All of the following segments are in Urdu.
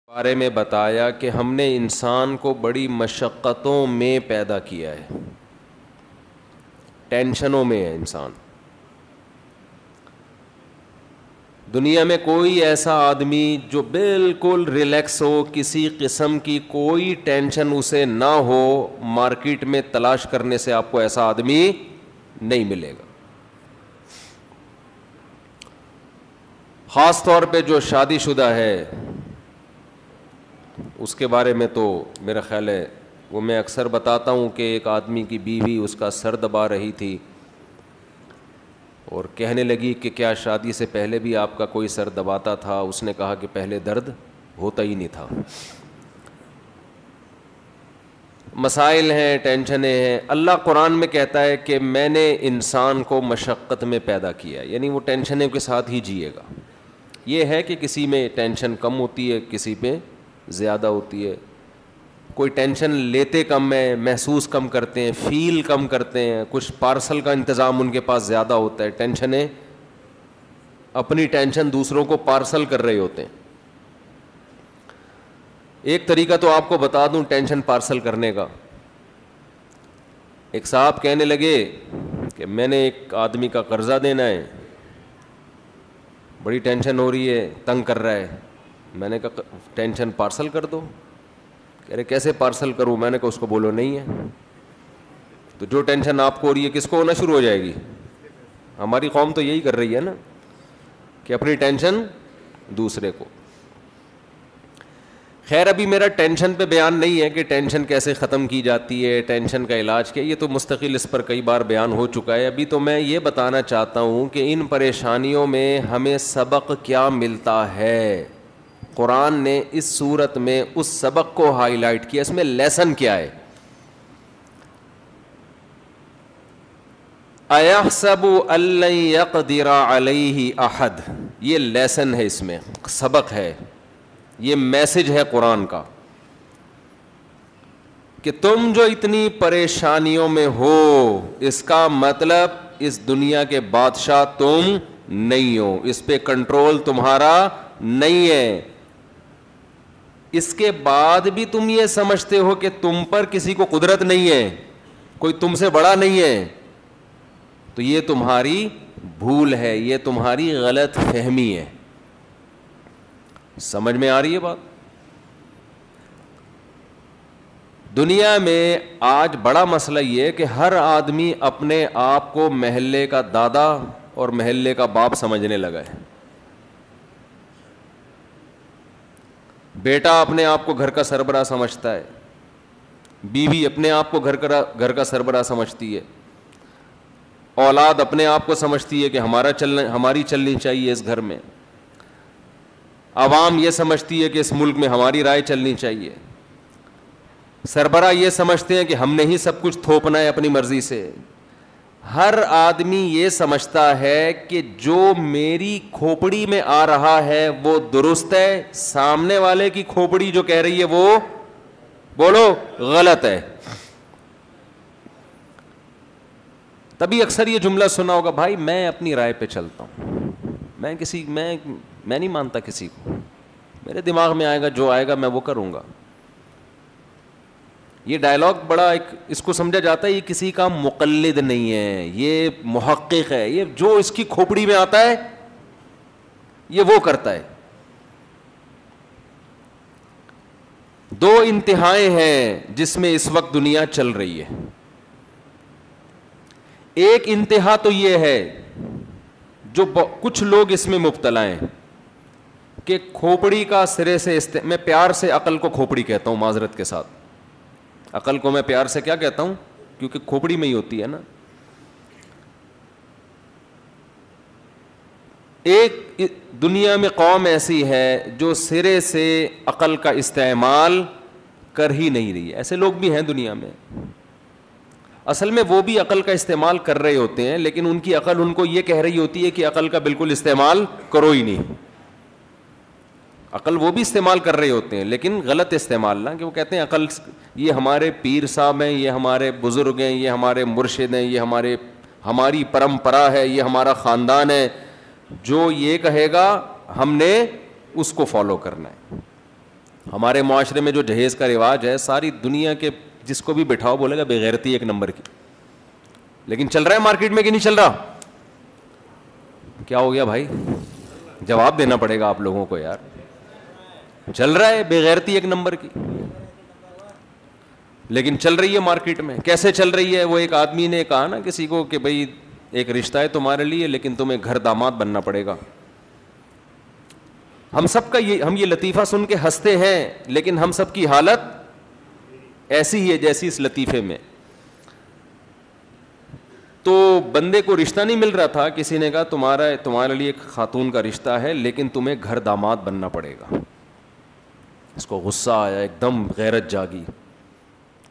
بارے میں بتایا کہ ہم نے انسان کو بڑی مشقتوں میں پیدا کیا ہے، ٹینشنوں میں ہے انسان۔ دنیا میں کوئی ایسا آدمی جو بالکل ریلیکس ہو، کسی قسم کی کوئی ٹینشن اسے نہ ہو، مارکیٹ میں تلاش کرنے سے آپ کو ایسا آدمی نہیں ملے گا۔ خاص طور پہ جو شادی شدہ ہے اس کے بارے میں تو میرا خیال ہے، وہ میں اکثر بتاتا ہوں کہ ایک آدمی کی بیوی اس کا سر دبا رہی تھی اور کہنے لگی کہ کیا شادی سے پہلے بھی آپ کا کوئی سر دباتا تھا؟ اس نے کہا کہ پہلے درد ہوتا ہی نہیں تھا۔ مسائل ہیں، ٹینشنیں ہیں۔ اللہ قرآن میں کہتا ہے کہ میں نے انسان کو مشقت میں پیدا کیا، یعنی وہ ٹینشنوں کے ساتھ ہی جیے گا۔ یہ ہے کہ کسی میں ٹینشن کم ہوتی ہے، کسی پہ زیادہ ہوتی ہے، کوئی ٹینشن لیتے کم ہیں، محسوس کم کرتے ہیں، فیل کم کرتے ہیں، کچھ پارسل کا انتظام ان کے پاس زیادہ ہوتا ہے، ٹینشنیں اپنی ٹینشن دوسروں کو پارسل کر رہے ہوتے ہیں۔ ایک طریقہ تو آپ کو بتا دوں ٹینشن پارسل کرنے کا۔ ایک صاحب کہنے لگے کہ میں نے ایک آدمی کا قرضہ دینا ہے، بڑی ٹینشن ہو رہی ہے، تنگ کر رہا ہے۔ میں نے کہا ٹینشن پارسل کر دو۔ کہہ رہے کیسے پارسل کروں؟ میں نے کہا اس کو بولو نہیں ہے۔ تو جو ٹینشن آپ کو ہو رہی ہے کس کو ہونا شروع ہو جائے گی؟ ہماری قوم تو یہی کر رہی ہے نا کہ اپنی ٹینشن دوسرے کو۔ خیر ابھی میرا ٹینشن پہ بیان نہیں ہے کہ ٹینشن کیسے ختم کی جاتی ہے، ٹینشن کا علاج کیا، یہ تو مستقل اس پر کئی بار بیان ہو چکا ہے۔ ابھی تو میں یہ بتانا چاہتا ہوں کہ ان پریشانیوں میں ہمیں سبق کیا ملتا ہے۔ قرآن نے اس صورت میں اس سبق کو ہائی لائٹ کیا، اس میں لیسن کیا ہے۔ اَيَحْسَبُ أَن لَّن يَقْدِرَ عَلَيْهِ أَحَدٌ، یہ لیسن ہے، اس میں سبق ہے، یہ میسج ہے قرآن کا کہ تم جو اتنی پریشانیوں میں ہو، اس کا مطلب اس دنیا کے بادشاہ تم نہیں ہو، اس پہ کنٹرول تمہارا نہیں ہے۔ اس کے بعد بھی تم یہ سمجھتے ہو کہ تم پر کسی کو قدرت نہیں ہے، کوئی تم سے بڑا نہیں ہے، تو یہ تمہاری بھول ہے، یہ تمہاری غلط فہمی ہے۔ سمجھ میں آ رہی ہے بات؟ دنیا میں آج بڑا مسئلہ یہ ہے کہ ہر آدمی اپنے آپ کو محلے کا دادا اور محلے کا باپ سمجھنے لگا ہے۔ بیٹا اپنے آپ کو گھر کا سربراہ سمجھتا ہے، بیوی اپنے آپ کو گھر کا سربراہ سمجھتی ہے، اولاد اپنے آپ کو سمجھتی ہے کہ ہماری چلنی چاہیے اس گھر میں، عوام یہ سمجھتی ہے کہ اس ملک میں ہماری رائے چلنی چاہیے، سربراہ یہ سمجھتے ہیں کہ ہم نے ہی سب کچھ تھوپنا ہے اپنی مرضی سے۔ ہر آدمی یہ سمجھتا ہے کہ جو میری کھوپڑی میں آ رہا ہے وہ درست ہے، سامنے والے کی کھوپڑی جو کہہ رہی ہے وہ بولو غلط ہے۔ تبھی اکثر یہ جملہ سنا ہوگا، بھائی میں اپنی رائے پہ چلتا ہوں، میں نہیں مانتا کسی کو، میرے دماغ میں آئے گا جو آئے گا میں وہ کروں گا۔ یہ ڈائلاگ بڑا اس کو سمجھا جاتا ہے یہ کسی کا مقلد نہیں ہے، یہ محقق ہے، یہ جو اس کی کھوپڑی میں آتا ہے یہ وہ کرتا ہے۔ دو انتہائیں ہیں جس میں اس وقت دنیا چل رہی ہے۔ ایک انتہا تو یہ ہے جو کچھ لوگ اس میں مبتلا ہیں کہ کھوپڑی کا سرے سے میں پیار سے عقل کو کھوپڑی کہتا ہوں، معذرت کے ساتھ عقل کو میں پیار سے کیا کہتا ہوں کیونکہ کھوپڑی میں ہی ہوتی ہے نا۔ ایک دنیا میں قوم ایسی ہے جو سرے سے عقل کا استعمال کر ہی نہیں رہی ہے، ایسے لوگ بھی ہیں دنیا میں۔ اصل میں وہ بھی عقل کا استعمال کر رہے ہوتے ہیں لیکن ان کی عقل ان کو یہ کہہ رہی ہوتی ہے کہ عقل کا بالکل استعمال کرو ہی نہیں۔ عقل وہ بھی استعمال کر رہے ہوتے ہیں لیکن غلط استعمال نہ، کہ وہ کہتے ہیں عقل یہ ہمارے پیر صاحب ہیں، یہ ہمارے بزرگ ہیں، یہ ہمارے مرشد ہیں، یہ ہماری پرمپرا ہے، یہ ہمارا خاندان ہے، جو یہ کہے گا ہم نے اس کو فالو کرنا ہے۔ ہمارے معاشرے میں جو جہیز کا رواج ہے, ساری دنیا کے جس کو بھی بٹھاؤ بولے گا بے غیرتی ایک نمبر کی, لیکن چل رہا ہے مارکیٹ میں کہ نہیں چل رہا؟ کیا ہو گیا بھائی؟ جواب دینا پڑے گا آپ لوگوں کو یار. چل رہا ہے بے غیرتی ایک نمبر کی, لیکن چل رہی ہے مارکیٹ میں. کیسے چل رہی ہے؟ وہ ایک آدمی نے کہا نا کسی کو کہ بھائی ایک رشتہ ہے تمہارے لیے, لیکن تمہیں گھر داماد بننا پڑے گا. ہم سب کا ہم یہ لطیفہ سن کے ہنستے ہیں, لیکن ہم سب کی حالت ایسی ہی ہے جیسی اس لطیفے میں. تو بندے کو رشتہ نہیں مل رہا تھا, کسی نے کہا تمہارے لیے ایک خاتون کا رشتہ ہے, لیکن تمہیں گھر داماد بننا پڑے گا. اس کو غصہ آیا, ایک دم غیرت جاگی.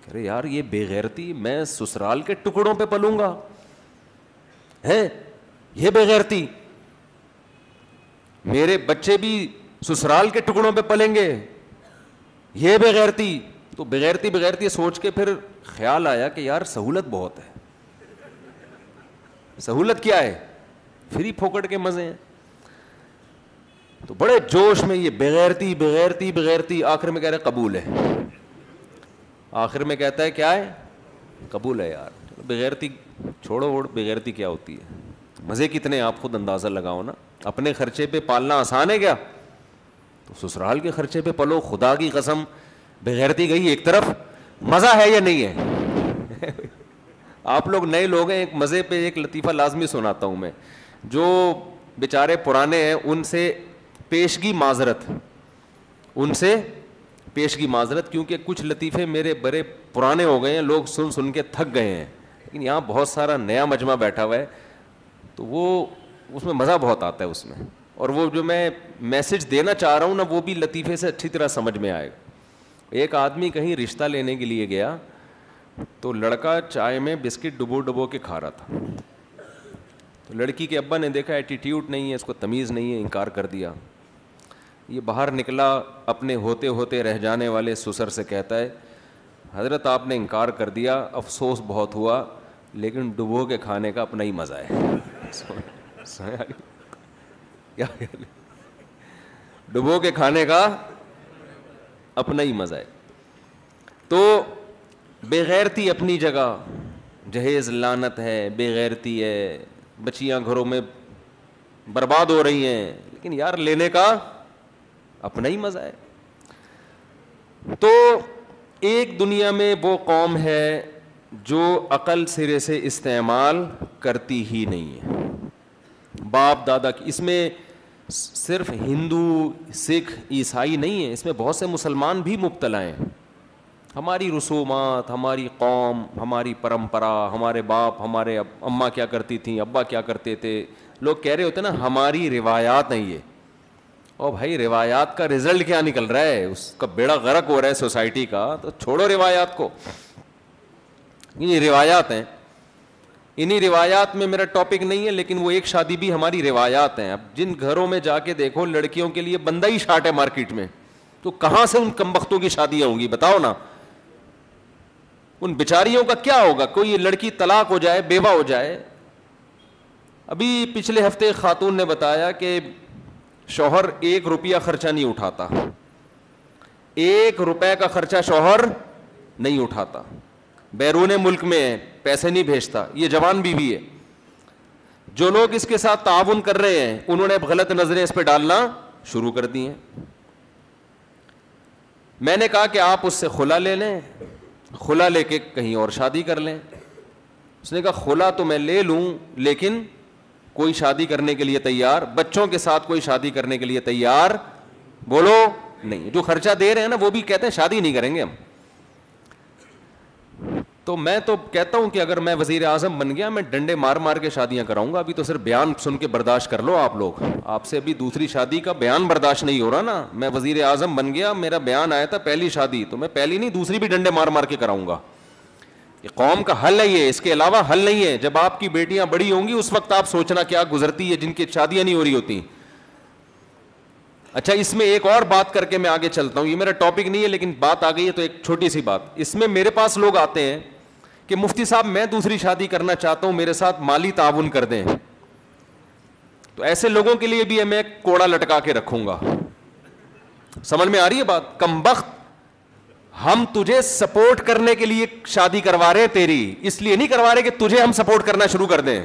کہہ رہے یار یہ بے غیرتی, میں سسرال کے ٹکڑوں پہ پلوں گا ہے, یہ بے غیرتی, میرے بچے بھی سسرال کے ٹکڑوں پہ پلیں گے, یہ بے غیرتی. تو بے غیرتی سوچ کے پھر خیال آیا کہ یار سہولت بہت ہے. سہولت کیا ہے؟ فری پھوکٹ کے مزے ہیں. تو بڑے جوش میں یہ بے غیرتی, آخر میں کہہ رہے قبول ہے. آخر میں کہتا ہے کیا ہے؟ قبول ہے یار. بے غیرتی چھوڑو, بے غیرتی کیا ہوتی ہے, مزے کتنے آپ خود اندازہ لگاؤ نا. اپنے خرچے پہ پالنا آسان ہے کیا؟ تو سسرال کے خرچے پہ پلو. خدا کی قسم بے غیرتی گئی ایک طرف, مزہ ہے یا نہیں ہے؟ آپ لوگ نئے لوگ ہیں, ایک مزے پہ ایک لطیفہ لازمی سناتا ہوں میں. جو بیچارے پرانے ہیں ان سے پیشگی معذرت, کیونکہ کچھ لطیفے میرے بڑے پرانے ہو گئے ہیں, لوگ سن کے تھک گئے ہیں. لیکن یہاں بہت سارا نیا مجمع بیٹھا ہوا ہے, تو وہ اس میں مزہ بہت آتا ہے اس میں. اور وہ جو میں میسج دینا چاہ رہا ہوں نا, وہ بھی لطیفے سے اچھی طرح سمجھ میں آئے گا. ایک آدمی کہیں رشتہ لینے کے لیے گیا, تو لڑکا چائے میں بسکٹ ڈبو کے کھا رہا تھا. تو لڑکی کے ابا نے دیکھا ایٹیٹیوڈ نہیں ہے, اس کو تمیز نہیں ہے, انکار کر دیا. یہ باہر نکلا, اپنے ہوتے ہوتے رہ جانے والے سسر سے کہتا ہے حضرت آپ نے انکار کر دیا, افسوس بہت ہوا, لیکن ڈبو کے کھانے کا اپنا ہی مزہ ہے. کیا ڈبو کے کھانے کا اپنا ہی مزہ ہے. تو بے غیرتی اپنی جگہ, جہیز لعنت ہے, بے غیرتی ہے, بچیاں گھروں میں برباد ہو رہی ہیں, لیکن یار لینے کا اپنا ہی مزہ ہے. تو ایک دنیا میں وہ قوم ہے جو عقل سرے سے استعمال کرتی ہی نہیں ہے, باپ دادا کی. اس میں صرف ہندو سکھ عیسائی نہیں ہے, اس میں بہت سے مسلمان بھی مبتلا ہیں. ہماری رسومات, ہماری قوم, ہماری پرمپرا, ہمارے باپ, ہمارے اماں کیا کرتی تھیں, ابا کیا کرتے تھے, لوگ کہہ رہے ہوتے نا ہماری روایات ہیں یہ. او بھائی روایات کا رزلٹ کیا نکل رہا ہے, اس کا بیڑا غرق ہو رہا ہے سوسائٹی کا. تو چھوڑو روایات کو, یہ روایات ہیں. انہی روایات میں میرا ٹاپک نہیں ہے, لیکن وہ ایک شادی بھی ہماری روایات ہیں. اب جن گھروں میں جا کے دیکھو لڑکیوں کے لیے بندہ ہی شارٹ ہے مارکیٹ میں, تو کہاں سے ان کمبختوں کی شادیاں ہوں گی بتاؤ نا. ان بیچاریوں کا کیا ہوگا؟ کوئی لڑکی طلاق ہو جائے, بیوہ ہو جائے. ابھی پچھلے ہفتے ایک خاتون نے بتایا کہ شوہر 1 روپیہ خرچہ نہیں اٹھاتا, 1 روپے کا خرچہ شوہر نہیں اٹھاتا, بیرون ملک میں ہے, پیسے نہیں بھیجتا. یہ جوان بیوی ہے. جو لوگ اس کے ساتھ تعاون کر رہے ہیں انہوں نے اب غلط نظریں اس پہ ڈالنا شروع کر دی ہیں. میں نے کہا کہ آپ اس سے خلا لے لیں, خلا لے کے کہیں اور شادی کر لیں. اس نے کہا خلا تو میں لے لوں, لیکن کوئی شادی کرنے کے لیے تیار, بچوں کے ساتھ کوئی شادی کرنے کے لیے تیار بولو نہیں. جو خرچہ دے رہے ہیں نا وہ بھی کہتے ہیں شادی نہیں کریں گے ہم. تو میں تو کہتا ہوں کہ اگر میں وزیر اعظم بن گیا میں ڈنڈے مار مار کے شادیاں کراؤں گا. ابھی تو صرف بیان سن کے برداشت کر لو آپ لوگ, آپ سے ابھی دوسری شادی کا بیان برداشت نہیں ہو رہا نا. میں وزیر اعظم بن گیا, میرا بیان آیا تھا پہلی شادی, تو میں پہلی نہیں دوسری بھی ڈنڈے مار مار کے کراؤں گا. یہ قوم کا حل ہے, یہ اس کے علاوہ حل نہیں ہے. جب آپ کی بیٹیاں بڑی ہوں گی اس وقت آپ سوچنا کیا گزرتی ہے جن کی شادیاں نہیں ہو رہی ہوتی. اچھا اس میں ایک اور بات کر کے میں آگے چلتا ہوں, یہ میرا ٹاپک نہیں ہے لیکن بات آ گئی ہے تو ایک چھوٹی سی بات. اس میں میرے پاس لوگ آتے ہیں کہ مفتی صاحب میں دوسری شادی کرنا چاہتا ہوں, میرے ساتھ مالی تعاون کر دیں. تو ایسے لوگوں کے لیے بھی میں کوڑا لٹکا کے رکھوں گا. سمجھ میں آ رہی ہے بات؟ کمبخت، ہم تجھے سپورٹ کرنے کے لیے شادی کروا رہے تیری، اس لیے نہیں کروا رہے کہ تجھے ہم سپورٹ کرنا شروع کر دیں.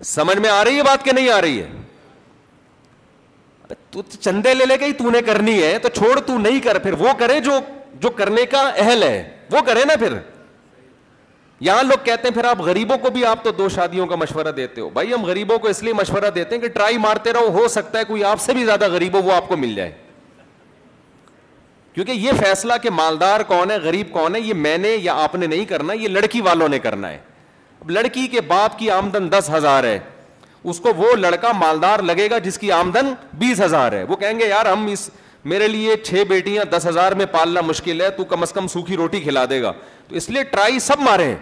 سمجھ میں آ رہی ہے بات کہ نہیں آ رہی ہے؟ تو چندے لے لے کے ہی تو نے کرنی ہے تو چھوڑ، تو نہیں کر، پھر وہ کرے جو کرنے کا اہل ہے وہ کرے نا. پھر یہاں لوگ کہتے ہیں پھر آپ غریبوں کو بھی آپ تو 2 شادیوں کا مشورہ دیتے ہو. بھائی ہم غریبوں کو اس لیے مشورہ دیتے ہیں کہ ٹرائی مارتے رہو، ہو سکتا ہے کوئی آپ سے بھی زیادہ غریب ہو وہ آپ کو مل جائے. کیونکہ یہ فیصلہ کہ مالدار کون ہے غریب کون ہے یہ میں نے یا آپ نے نہیں کرنا، یہ لڑکی والوں نے کرنا ہے. اب لڑکی کے باپ کی آمدن 10,000 ہے، اس کو وہ لڑکا مالدار لگے گا جس کی آمدن 20,000 ہے. وہ کہیں گے یار ہم میرے لیے 6 بیٹیاں 10,000 میں پالنا مشکل ہے، تو کم از کم سوکھی روٹی کھلا دے گا. تو اس لیے ٹرائی سب مارے ہیں،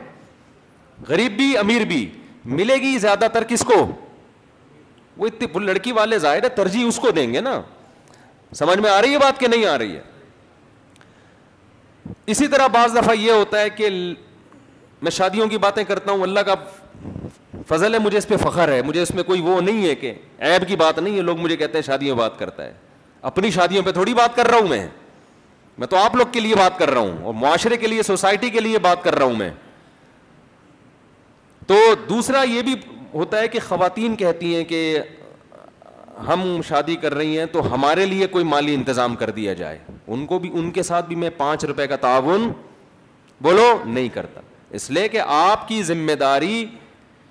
غریب بھی امیر بھی. ملے گی زیادہ تر کس کو؟ وہ لڑکی والے ظاہر ہے ترجیح اس کو دیں گے نا. سمجھ میں آ رہی ہے بات کہ نہیں آ رہی ہے؟ اسی طرح بعض دفعہ یہ ہوتا ہے کہ میں شادیوں کی باتیں کرتا ہوں، اللہ کا فضل ہے، مجھے اس پہ فخر ہے، مجھے اس میں کوئی وہ نہیں ہے کہ عیب کی بات نہیں ہے. لوگ مجھے کہتے ہیں شادیوں بات کرتا ہے، اپنی شادیوں پہ تھوڑی بات کر رہا ہوں میں تو آپ لوگ کے لیے بات کر رہا ہوں اور معاشرے کے لیے، سوسائٹی کے لیے بات کر رہا ہوں میں. تو دوسرا یہ بھی ہوتا ہے کہ خواتین کہتی ہیں کہ ہم شادی کر رہی ہیں تو ہمارے لیے کوئی مالی انتظام کر دیا جائے. ان کو بھی، ان کے ساتھ بھی میں 5 روپے کا تعاون بولو نہیں کرتا، اس لیے کہ آپ کی ذمہ داری،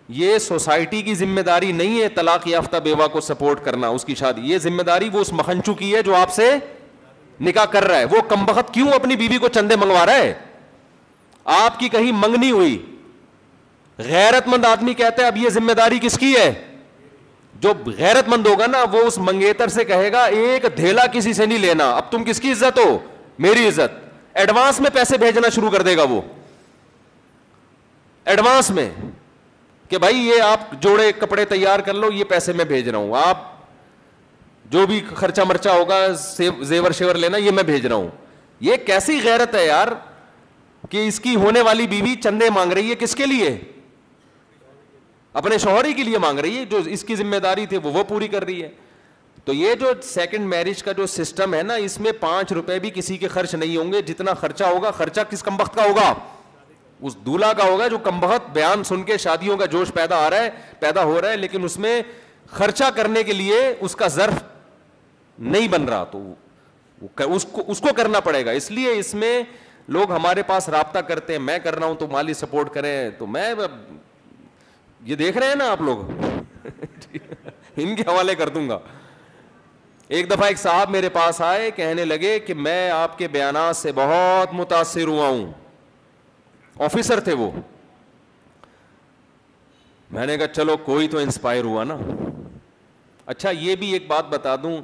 یہ سوسائٹی کی ذمہ داری نہیں ہے طلاق یافتہ بیوہ کو سپورٹ کرنا اس کی شادی. یہ ذمہ داری وہ اس مخنچو کی ہے جو آپ سے نکاح کر رہا ہے. وہ کمبخت کیوں اپنی بیوی کو چندے منگوا رہا ہے؟ آپ کی کہیں منگنی ہوئی. غیرت مند آدمی کہتا ہے اب یہ ذمہ داری کس کی ہے؟ جو غیرت مند ہوگا نا وہ اس منگیتر سے کہے گا ایک دھیلا کسی سے نہیں لینا، اب تم کس کی عزت ہو؟ میری عزت. ایڈوانس میں پیسے بھیجنا شروع کر دے گا وہ، ایڈوانس میں کہ بھائی یہ آپ جوڑے کپڑے تیار کر لو، یہ پیسے میں بھیج رہا ہوں، آپ جو بھی خرچہ مرچہ ہوگا زیور شیور لینا یہ میں بھیج رہا ہوں. یہ کیسی غیرت ہے یار کہ اس کی ہونے والی بیوی چندے مانگ رہی ہے کس کے لیے؟ اپنے شوہر ہی کے لیے مانگ رہی ہے، جو اس کی ذمہ داری تھی وہ پوری کر رہی ہے. تو یہ جو سیکنڈ میرج کا جو سسٹم ہے نا، اس میں 5 روپے بھی کسی کے خرچ نہیں ہوں گے. جتنا خرچہ ہوگا، خرچہ کس کمبخت کا ہوگا؟ اس دولہا کا ہوگا جو کمبخت بیان سن کے شادیوں کا جوش پیدا ہو رہا ہے لیکن اس میں خرچہ کرنے کے لیے اس کا ظرف نہیں بن رہا، تو اس کو کرنا پڑے گا. اس لیے اس میں لوگ ہمارے پاس رابطہ کرتے ہیں، میں کر رہا ہوں تو مالی سپورٹ کریں. تو میں یہ دیکھ رہے ہیں نا آپ لوگ ان کے حوالے کر دوں گا. ایک دفعہ ایک صاحب میرے پاس آئے، کہنے لگے کہ میں آپ کے بیانات سے بہت متاثر ہوا ہوں. آفیسر تھے وہ. میں نے کہا چلو کوئی تو انسپائر ہوا نا. اچھا یہ بھی ایک بات بتا دوں،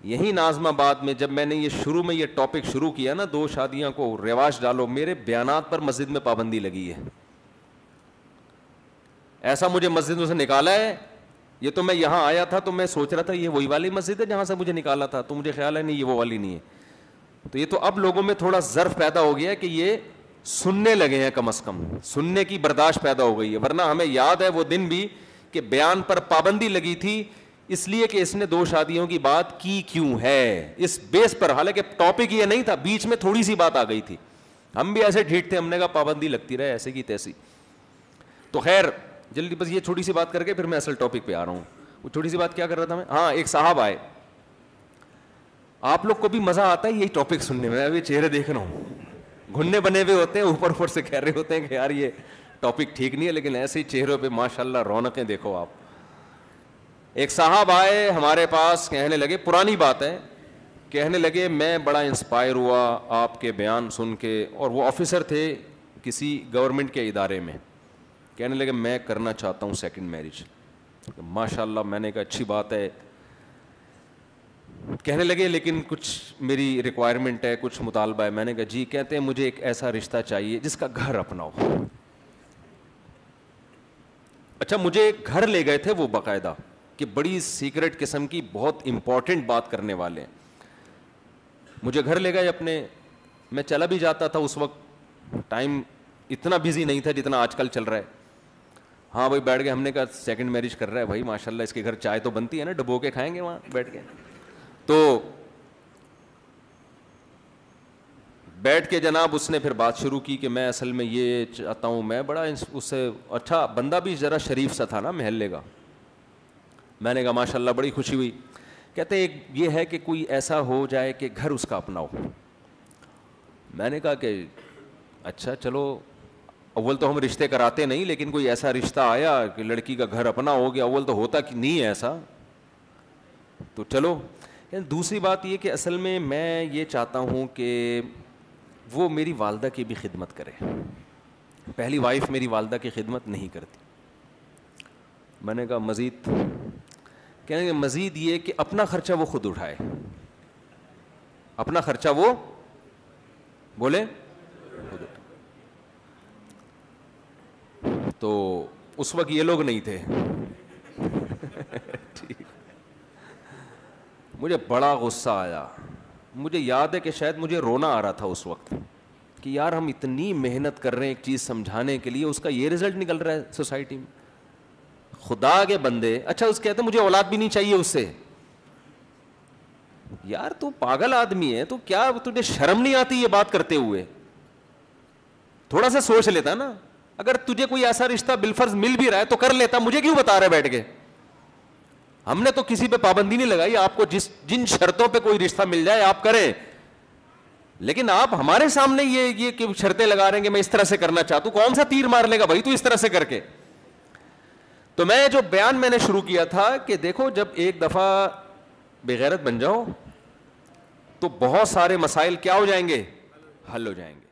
یہی ناظم آباد میں جب میں نے یہ ٹاپک شروع کیا نا 2 شادیاں کو رواج ڈالو، میرے بیانات پر مسجد میں پابندی لگی ہے. ایسا مجھے مسجد سے نکالا ہے. یہ تو میں یہاں آیا تھا تو میں سوچ رہا تھا یہ وہی والی مسجد ہے جہاں سے مجھے نکالا تھا، تو مجھے خیال ہے نہیں یہ وہ والی نہیں ہے. تو یہ تو اب لوگوں میں تھوڑا ظرف پیدا ہو گیا ہے کہ یہ سننے لگے ہیں، کم از کم سننے کی برداشت پیدا ہو گئی ہے. ورنہ ہمیں یاد ہے وہ دن بھی کہ بیان پر پابندی لگی تھی اس لیے کہ اس نے 2 شادیوں کی بات کی کیوں ہے، اس بیس پر. حالانکہ ٹاپک یہ نہیں تھا، بیچ میں تھوڑی سی بات آ گئی تھی. ہم بھی ایسے ڈھیٹ تھے، ہم نے کہا پابندی لگتی رہے ایسے کی تیسی. تو خیر جلدی بس یہ چھوٹی سی بات کر کے پھر میں اصل ٹاپک پہ آ رہا ہوں. وہ چھوٹی سی بات کیا کر رہا تھا میں؟ ہاں ایک صاحب آئے. آپ لوگ کو بھی مزہ آتا ہے یہی ٹاپک سننے میں. ابھی چہرے دیکھ رہا ہوں گھننے بنے ہوئے ہوتے ہیں، اوپر سے کہہ رہے ہوتے ہیں کہ یار یہ ٹاپک ٹھیک نہیں ہے، لیکن ایسے ہی چہروں پہ ماشاءاللہ رونقیں دیکھو آپ. ایک صاحب آئے ہمارے پاس، کہنے لگے، پرانی بات ہے، کہنے لگے میں بڑا انسپائر ہوا آپ کے بیان سن کے. اور وہ آفیسر تھے کسی گورنمنٹ کے ادارے میں. کہنے لگے میں کرنا چاہتا ہوں سیکنڈ میرج. ماشاء اللہ. میں نے کہا اچھی بات ہے. کہنے لگے لیکن کچھ میری ریکوائرمنٹ ہے، کچھ مطالبہ ہے. میں نے کہا جی. کہتے ہیں مجھے ایک ایسا رشتہ چاہیے جس کا گھر اپنا ہو. اچھا مجھے ایک گھر لے گئے تھے وہ باقاعدہ کہ بڑی سیکرٹ قسم کی بہت امپورٹنٹ بات کرنے والے ہیں. مجھے گھر لے گئے اپنے. میں چلا بھی جاتا تھا اس وقت، ٹائم اتنا بزی نہیں تھا جتنا آج کل چل رہا ہے. ہاں بھائی بیٹھ گئے. ہم نے کہا سیکنڈ میرج کر رہا ہے بھائی ماشاء اللہ، اس کے گھر چائے تو بنتی ہے نا، ڈبو کے کھائیں گے وہاں بیٹھ کے. تو بیٹھ کے جناب اس نے پھر بات شروع کی کہ میں اصل میں یہ چاہتا ہوں, میں بڑا اس سے اچھا بندہ بھی ذرا شریف سا تھا نا محلے کا. میں نے کہا ماشاء اللہ بڑی خوشی ہوئی. کہتے ایک یہ ہے کہ کوئی ایسا ہو جائے کہ گھر اس کا اپنا ہو. میں نے کہا کہ اچھا چلو, اول تو ہم رشتے کراتے نہیں, لیکن کوئی ایسا رشتہ آیا کہ لڑکی کا گھر اپنا ہو گیا, اول تو ہوتا کہ نہیں ہے ایسا, تو چلو. دوسری بات یہ کہ اصل میں یہ چاہتا ہوں کہ وہ میری والدہ کی بھی خدمت کرے. پہلی وائف میری والدہ کی خدمت نہیں کرتی. میں نے کہا مزید, کہنے کہ مزید یہ کہ اپنا خرچہ وہ خود اٹھائے. اپنا خرچہ وہ بولے خود اٹھائے. تو اس وقت یہ لوگ نہیں تھے. مجھے بڑا غصہ آیا. مجھے یاد ہے کہ شاید مجھے رونا آ رہا تھا اس وقت کہ یار ہم اتنی محنت کر رہے ہیں ایک چیز سمجھانے کے لیے, اس کا یہ رزلٹ نکل رہا ہے سوسائٹی میں. خدا کے بندے, اچھا اس کہتے ہیں مجھے اولاد بھی نہیں چاہیے اس سے. یار تو پاگل آدمی ہے, تو کیا تجھے شرم نہیں آتی یہ بات کرتے ہوئے؟ تھوڑا سا سوچ لیتا نا. اگر تجھے کوئی ایسا رشتہ بالفرض مل بھی رہا ہے تو کر لیتا, مجھے کیوں بتا رہے بیٹھ کے؟ ہم نے تو کسی پہ پابندی نہیں لگائی, آپ کو جن شرطوں پہ کوئی رشتہ مل جائے آپ کریں, لیکن آپ ہمارے سامنے یہ کہ شرطیں لگا رہے ہیں کہ میں اس طرح سے کرنا چاہتا ہوں. کون سا تیر مار لے گا بھائی تو اس طرح سے کر کے؟ تو میں جو بیان میں نے شروع کیا تھا کہ دیکھو جب ایک دفعہ بے غیرت بن جاؤ تو بہت سارے مسائل کیا ہو جائیں گے, حل ہو جائیں گے.